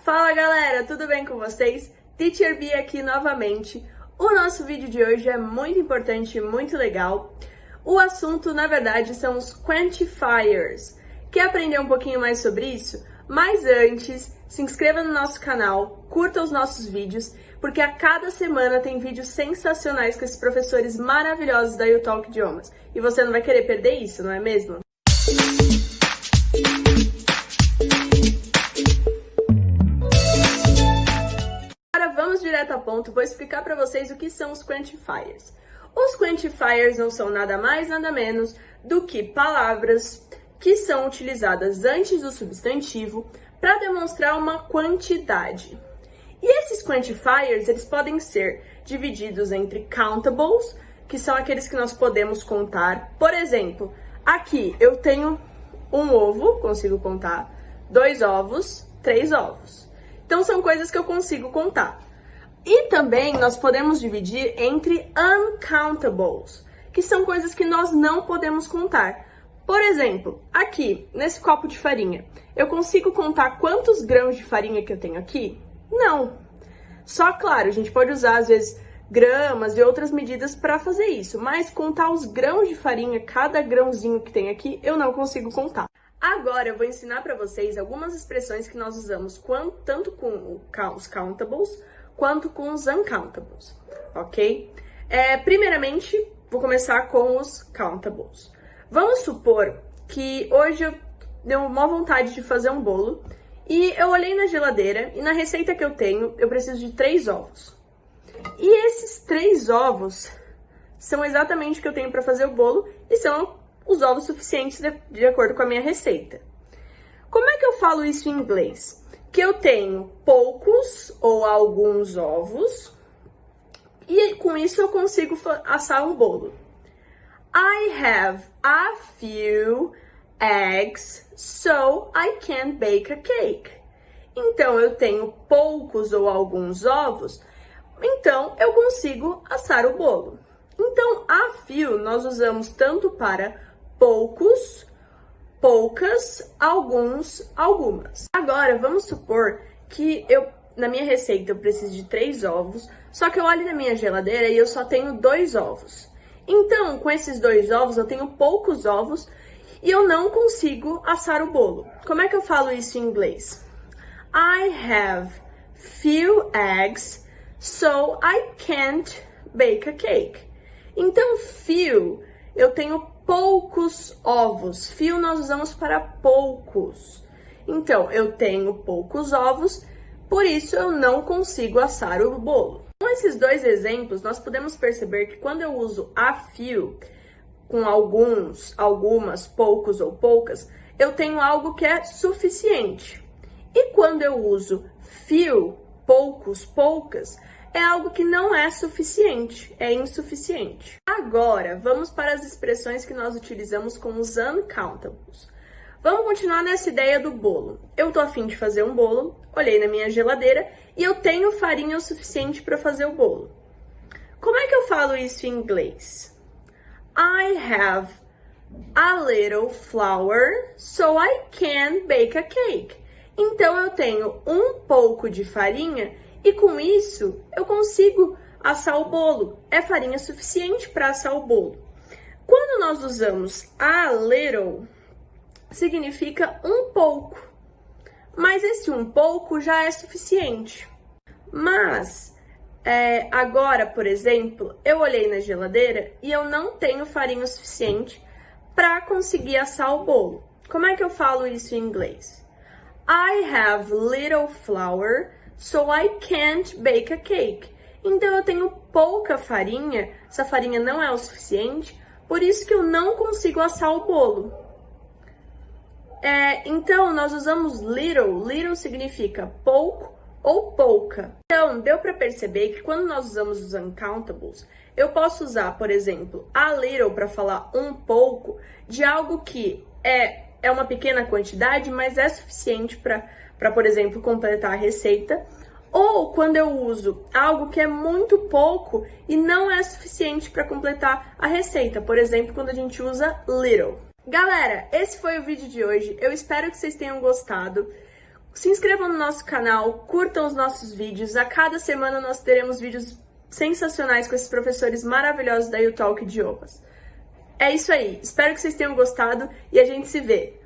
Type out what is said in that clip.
Fala galera, tudo bem com vocês? Teacher Bia aqui novamente. O nosso vídeo de hoje é muito importante e muito legal. O assunto, na verdade, são os quantifiers. Quer aprender um pouquinho mais sobre isso? Mas antes, se inscreva no nosso canal, curta os nossos vídeos, porque a cada semana tem vídeos sensacionais com esses professores maravilhosos da YouTalk Idiomas. E você não vai querer perder isso, não é mesmo? Agora vamos direto ao ponto, vou explicar para vocês o que são os quantifiers. Os quantifiers não são nada mais, nada menos do que palavras que são utilizadas antes do substantivo para demonstrar uma quantidade. E esses quantifiers, eles podem ser divididos entre countables, que são aqueles que nós podemos contar. Por exemplo, aqui eu tenho um ovo, consigo contar, 2 ovos, 3 ovos. Então são coisas que eu consigo contar. E também nós podemos dividir entre uncountables, que são coisas que nós não podemos contar. Por exemplo, aqui, nesse copo de farinha, eu consigo contar quantos grãos de farinha que eu tenho aqui? Não. Só, claro, a gente pode usar, às vezes, gramas e outras medidas para fazer isso, mas contar os grãos de farinha, cada grãozinho que tem aqui, eu não consigo contar. Agora eu vou ensinar para vocês algumas expressões que nós usamos tanto com os countables quanto com os uncountables, ok? Primeiramente, vou começar com os countables. Vamos supor que hoje eu deu uma vontade de fazer um bolo e eu olhei na geladeira e na receita que eu tenho, eu preciso de 3 ovos. E esses 3 ovos são exatamente o que eu tenho para fazer o bolo e são os ovos suficientes de acordo com a minha receita. Como é que eu falo isso em inglês? Que eu tenho poucos ou alguns ovos e com isso eu consigo assar um bolo. I have a few eggs, so I can bake a cake. Então, eu tenho poucos ou alguns ovos, então eu consigo assar o bolo. Então, a few nós usamos tanto para poucos, poucas, alguns, algumas. Agora, vamos supor que na minha receita eu preciso de 3 ovos, só que eu olho na minha geladeira e eu só tenho 2 ovos. Então, com esses 2 ovos, eu tenho poucos ovos e eu não consigo assar o bolo. Como é que eu falo isso em inglês? I have few eggs, so I can't bake a cake. Então, few, eu tenho poucos ovos. Few nós usamos para poucos. Então, eu tenho poucos ovos, por isso eu não consigo assar o bolo. Com esses 2 exemplos, nós podemos perceber que quando eu uso a few, com alguns, algumas, poucos ou poucas, eu tenho algo que é suficiente. E quando eu uso few, poucos, poucas, é algo que não é suficiente, é insuficiente. Agora, vamos para as expressões que nós utilizamos com os uncountables. Vamos continuar nessa ideia do bolo. Eu tô a fim de fazer um bolo, olhei na minha geladeira e eu tenho farinha o suficiente para fazer o bolo. Como é que eu falo isso em inglês? I have a little flour, so I can bake a cake. Então, eu tenho um pouco de farinha e com isso eu consigo assar o bolo. É farinha suficiente para assar o bolo. Quando nós usamos a little, significa um pouco. Mas esse um pouco já é suficiente. Mas, agora, por exemplo, eu olhei na geladeira e eu não tenho farinha o suficiente para conseguir assar o bolo. Como é que eu falo isso em inglês? I have little flour, so I can't bake a cake. Então, eu tenho pouca farinha, essa farinha não é o suficiente, por isso que eu não consigo assar o bolo. Então, nós usamos little. Little significa pouco ou pouca. Então, deu para perceber que quando nós usamos os uncountables, eu posso usar, por exemplo, a little para falar um pouco de algo que é uma pequena quantidade, mas é suficiente para, por exemplo, completar a receita. Ou quando eu uso algo que é muito pouco e não é suficiente para completar a receita. Por exemplo, quando a gente usa little. Galera, esse foi o vídeo de hoje. Eu espero que vocês tenham gostado. Se inscrevam no nosso canal, curtam os nossos vídeos. A cada semana nós teremos vídeos sensacionais com esses professores maravilhosos da YouTalk Idiomas. É isso aí. Espero que vocês tenham gostado e a gente se vê.